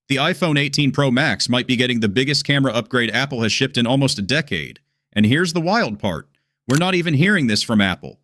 The iPhone 18 Pro Max might be getting the biggest camera upgrade Apple has shipped in almost a decade. And here's the wild part. We're not even hearing this from Apple.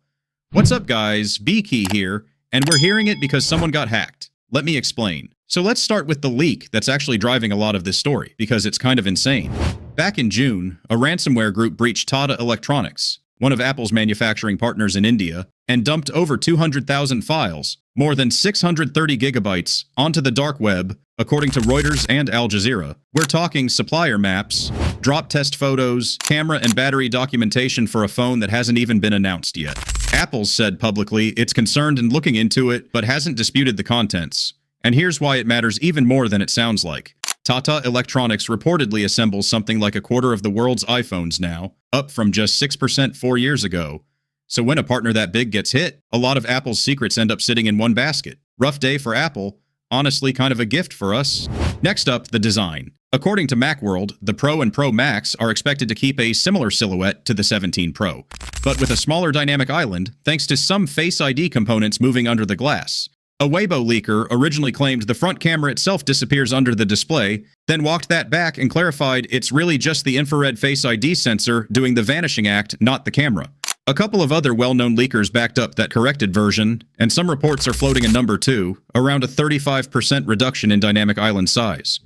What's up, guys? B-Key here, and we're hearing it because someone got hacked. Let me explain. So let's start with the leak that's actually driving a lot of this story, because it's kind of insane. Back in June, a ransomware group breached Tata Electronics, one of Apple's manufacturing partners in India, and dumped over 200,000 files, more than 630 gigabytes, onto the dark web, according to Reuters and Al Jazeera. We're talking supplier maps, drop test photos, camera and battery documentation for a phone that hasn't even been announced yet. Apple's said publicly it's concerned and looking into it, but hasn't disputed the contents. And here's why it matters even more than it sounds like. Tata Electronics reportedly assembles something like a quarter of the world's iPhones now, up from just 6% 4 years ago. So when a partner that big gets hit, a lot of Apple's secrets end up sitting in one basket. Rough day for Apple. Honestly, kind of a gift for us. Next up, the design. According to Macworld, the Pro and Pro Max are expected to keep a similar silhouette to the 17 Pro, but with a smaller dynamic island, thanks to some Face ID components moving under the glass. A Weibo leaker originally claimed the front camera itself disappears under the display, then walked that back and clarified it's really just the infrared Face ID sensor doing the vanishing act, not the camera. A couple of other well-known leakers backed up that corrected version, and some reports are floating a number too, around a 35% reduction in dynamic island size.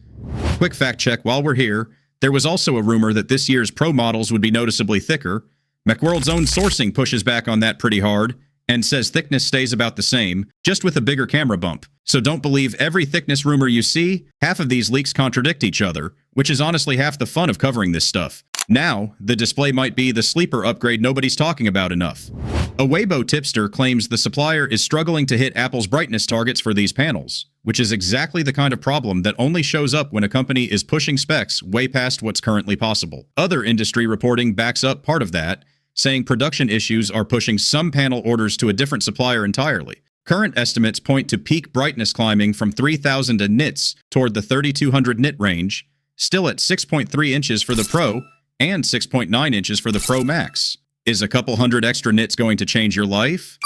Quick fact check while we're here, there was also a rumor that this year's Pro models would be noticeably thicker. Macworld's own sourcing pushes back on that pretty hard, and says thickness stays about the same, just with a bigger camera bump. So don't believe every thickness rumor you see. Half of these leaks contradict each other, which is honestly half the fun of covering this stuff. Now, the display might be the sleeper upgrade nobody's talking about enough. A Weibo tipster claims the supplier is struggling to hit Apple's brightness targets for these panels, which is exactly the kind of problem that only shows up when a company is pushing specs way past what's currently possible. Other industry reporting backs up part of that, saying production issues are pushing some panel orders to a different supplier entirely. Current estimates point to peak brightness climbing from 3,000 nits toward the 3,200 nit range, still at 6.3 inches for the Pro and 6.9 inches for the Pro Max. Is a couple hundred extra nits going to change your life?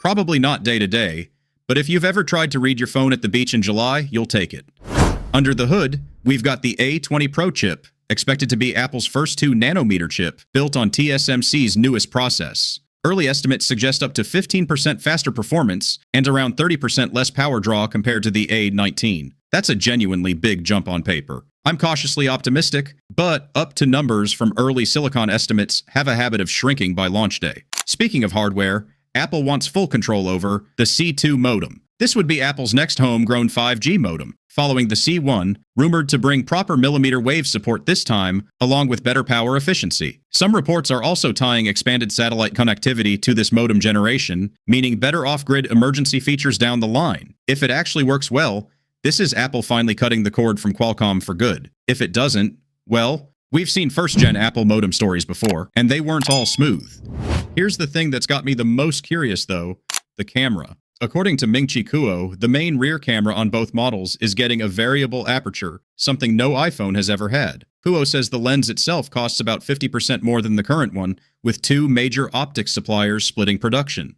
Probably not day to day, but if you've ever tried to read your phone at the beach in July, you'll take it. Under the hood, we've got the A20 Pro chip, expected to be Apple's first 2nm chip, built on TSMC's newest process. Early estimates suggest up to 15% faster performance and around 30% less power draw compared to the A19. That's a genuinely big jump on paper. I'm cautiously optimistic, but up to numbers from early silicon estimates have a habit of shrinking by launch day. Speaking of hardware, Apple wants full control over the C2 modem. This would be Apple's next homegrown 5G modem, following the C1, rumored to bring proper millimeter wave support this time, along with better power efficiency. Some reports are also tying expanded satellite connectivity to this modem generation, meaning better off-grid emergency features down the line. If it actually works well, this is Apple finally cutting the cord from Qualcomm for good. If it doesn't, well, we've seen first-gen Apple modem stories before, and they weren't all smooth. Here's the thing that's got me the most curious, though: the camera. According to Ming-Chi Kuo, the main rear camera on both models is getting a variable aperture, something no iPhone has ever had. Kuo says the lens itself costs about 50% more than the current one, with two major optics suppliers splitting production.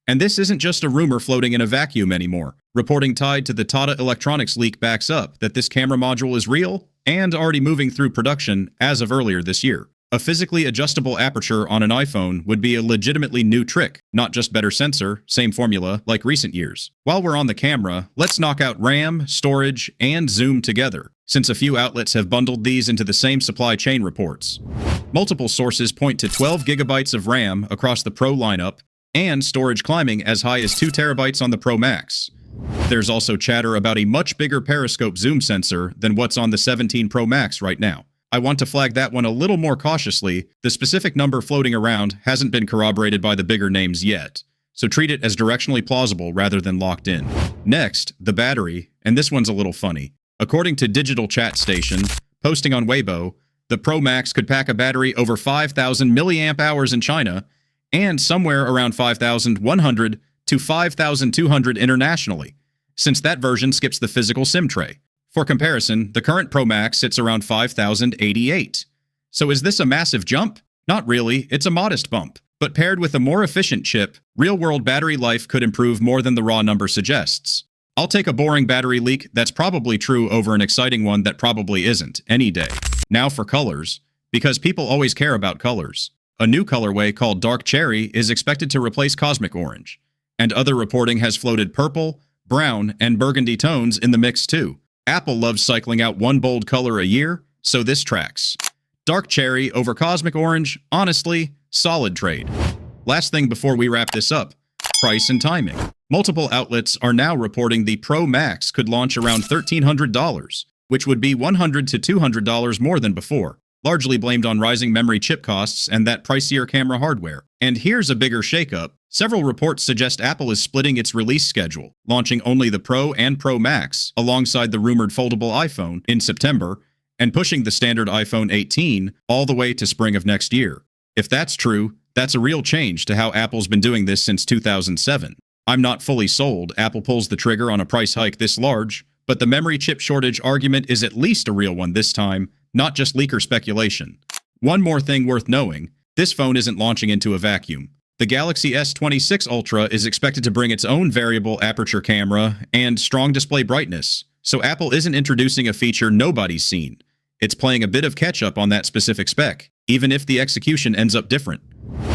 And this isn't just a rumor floating in a vacuum anymore. Reporting tied to the Tata Electronics leak backs up that this camera module is real and already moving through production as of earlier this year. A physically adjustable aperture on an iPhone would be a legitimately new trick, not just better sensor, same formula, like recent years. While we're on the camera, let's knock out RAM, storage, and zoom together, since a few outlets have bundled these into the same supply chain reports. Multiple sources point to 12 gigabytes of RAM across the Pro lineup, and storage climbing as high as 2 terabytes on the Pro Max. There's also chatter about a much bigger periscope zoom sensor than what's on the 17 Pro Max right now. I want to flag that one a little more cautiously. The specific number floating around hasn't been corroborated by the bigger names yet, so treat it as directionally plausible rather than locked in. Next, the battery, and this one's a little funny. According to Digital Chat Station, posting on Weibo, the Pro Max could pack a battery over 5,000 milliamp hours in China, and somewhere around 5,100 to 5,200 internationally, since that version skips the physical SIM tray. For comparison, the current Pro Max sits around 5,088. So is this a massive jump? Not really, it's a modest bump. But paired with a more efficient chip, real-world battery life could improve more than the raw number suggests. I'll take a boring battery leak that's probably true over an exciting one that probably isn't, any day. Now for colors, because people always care about colors. A new colorway called Dark Cherry is expected to replace Cosmic Orange, and other reporting has floated purple, brown, and burgundy tones in the mix too. Apple loves cycling out one bold color a year, so this tracks. Dark Cherry over Cosmic Orange, honestly, solid trade. Last thing before we wrap this up, price and timing. Multiple outlets are now reporting the Pro Max could launch around $1,300, which would be $100 to $200 more than before, largely blamed on rising memory chip costs and that pricier camera hardware. And here's a bigger shakeup. Several reports suggest Apple is splitting its release schedule, launching only the Pro and Pro Max alongside the rumored foldable iPhone in September, and pushing the standard iPhone 18 all the way to spring of next year. If that's true, that's a real change to how Apple's been doing this since 2007. I'm not fully sold Apple pulls the trigger on a price hike this large, but the memory chip shortage argument is at least a real one this time, not just leaker speculation. One more thing worth knowing, this phone isn't launching into a vacuum. The Galaxy S26 Ultra is expected to bring its own variable aperture camera and strong display brightness, so Apple isn't introducing a feature nobody's seen. It's playing a bit of catch-up on that specific spec, even if the execution ends up different.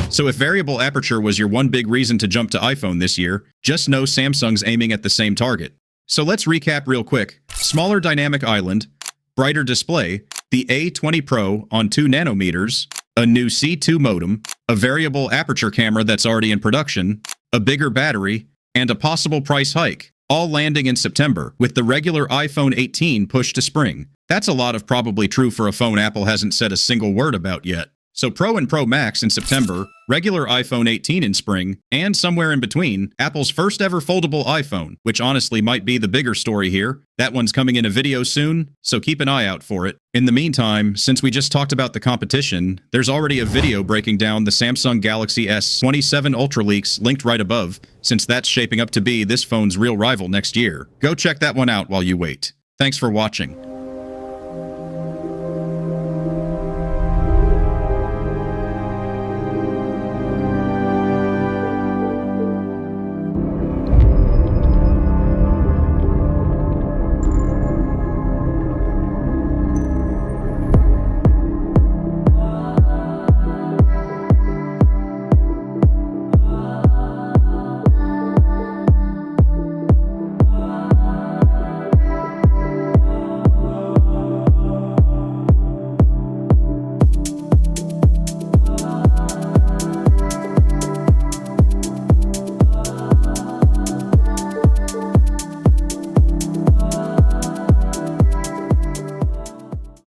So if variable aperture was your one big reason to jump to iPhone this year, just know Samsung's aiming at the same target. So let's recap real quick. Smaller dynamic island, brighter display, the A20 Pro on 2 nanometers, a new C2 modem, a variable aperture camera that's already in production, a bigger battery, and a possible price hike, all landing in September, with the regular iPhone 18 pushed to spring. That's a lot of probably true for a phone Apple hasn't said a single word about yet. So Pro and Pro Max in September, regular iPhone 18 in spring, and somewhere in between, Apple's first ever foldable iPhone, which honestly might be the bigger story here. That one's coming in a video soon, so keep an eye out for it. In the meantime, since we just talked about the competition, there's already a video breaking down the Samsung Galaxy S27 Ultra leaks linked right above, since that's shaping up to be this phone's real rival next year. Go check that one out while you wait. Thanks for watching.